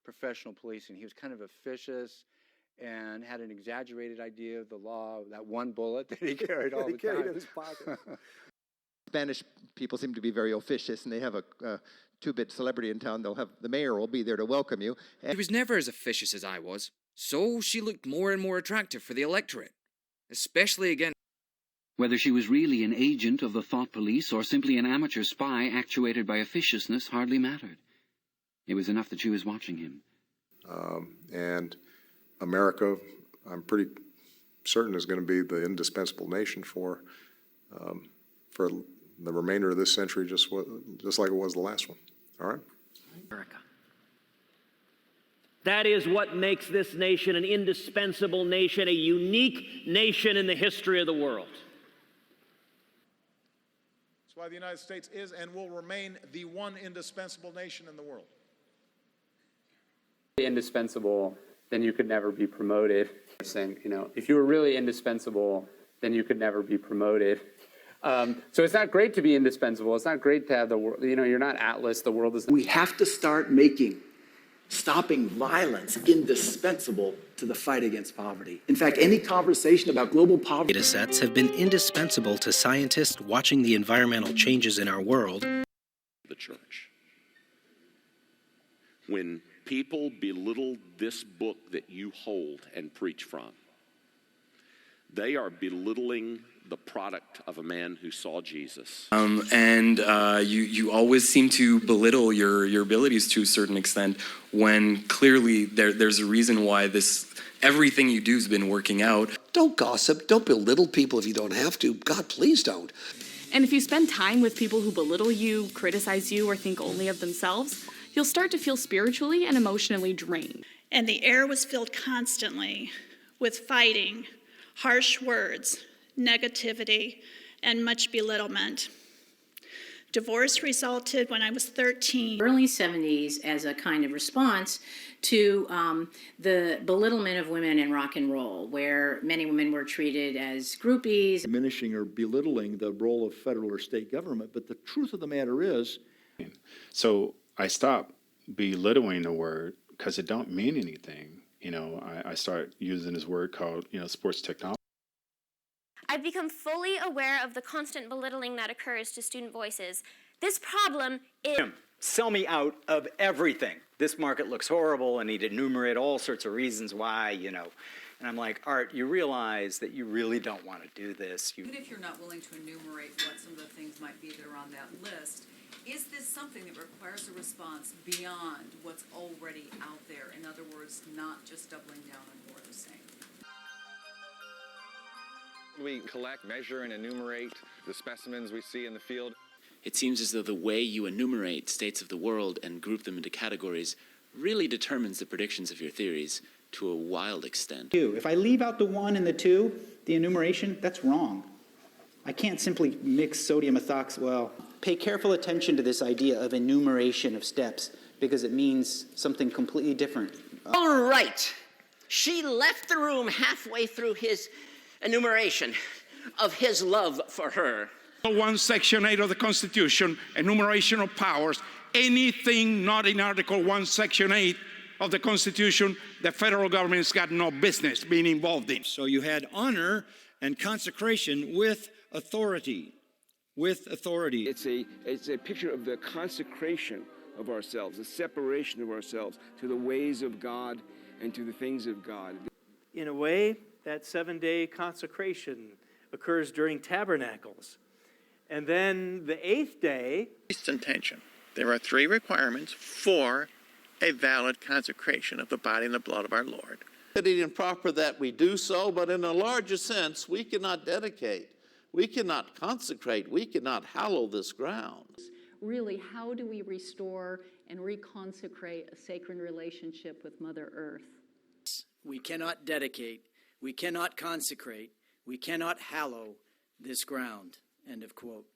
professional policing. He was kind of officious and had an exaggerated idea of the law, that one bullet that he carried all the time. In his pocket. Spanish people seem to be very officious, and they have a two-bit celebrity in town. They'll have the mayor will be there to welcome you. She was never as officious as I was, so she looked more and more attractive for the electorate, especially against. Whether she was really an agent of the thought police or simply an amateur spy actuated by officiousness hardly mattered. It was enough that she was watching him. And America, I'm pretty certain, is going to be the indispensable nation for the remainder of this century, just like it was the last one. All right? America. That is what makes this nation an indispensable nation, a unique nation in the history of the world. That's why the United States is and will remain the one indispensable nation in the world. Indispensable, then you could never be promoted. Saying, if you were really indispensable, then you could never be promoted. So it's not great to be indispensable. It's not great to have the world. You're not Atlas. The world is. We have to start stopping violence indispensable to the fight against poverty. In fact, any conversation about global poverty. Data sets have been indispensable to scientists watching the environmental changes in our world. The church. When people belittle this book that you hold and preach from, they are belittling the product of a man who saw Jesus. You always seem to belittle your abilities to a certain extent when clearly there's a reason why everything you do has been working out. Don't gossip. Don't belittle people if you don't have to. God, please don't. And if you spend time with people who belittle you, criticize you, or think only of themselves, you'll start to feel spiritually and emotionally drained. And the air was filled constantly with fighting, harsh words, negativity, and much belittlement. Divorce resulted when I was 13. Early 70s as a kind of response to the belittlement of women in rock and roll, where many women were treated as groupies. Diminishing or belittling the role of federal or state government, but the truth of the matter is. So I stopped belittling the word because it don't mean anything. I start using this word called, sports technology. I've become fully aware of the constant belittling that occurs to student voices. This problem is... Sell me out of everything. This market looks horrible, and he'd enumerate all sorts of reasons why, And I'm like, Art, you realize that you really don't want to do this. Even if you're not willing to enumerate what some of the things might be that are on that list, is this something that requires a response beyond what's already out there? In other words, not just doubling down on more of the same. We collect, measure, and enumerate the specimens we see in the field. It seems as though the way you enumerate states of the world and group them into categories really determines the predictions of your theories to a wild extent. If I leave out the 1 and the 2, the enumeration, that's wrong. I can't simply mix sodium ethoxy. Pay careful attention to this idea of enumeration of steps, because it means something completely different. All right. She left the room halfway through his enumeration of his love for her. Section 8 of the Constitution, enumeration of powers. Anything not in Article 1, Section 8 of the Constitution, the federal government's got no business being involved in. So you had honor and consecration with authority. With authority. It's a picture of the consecration of ourselves, the separation of ourselves to the ways of God and to the things of God. In a way, that 7-day consecration occurs during tabernacles. And then the 8th day... Intention. There are 3 requirements for a valid consecration of the body and the blood of our Lord. Fitting and proper that we do so, but in a larger sense, we cannot dedicate, we cannot consecrate, we cannot hallow this ground. Really, how do we restore and reconsecrate a sacred relationship with Mother Earth? We cannot dedicate, we cannot consecrate, we cannot hallow this ground. End of quote.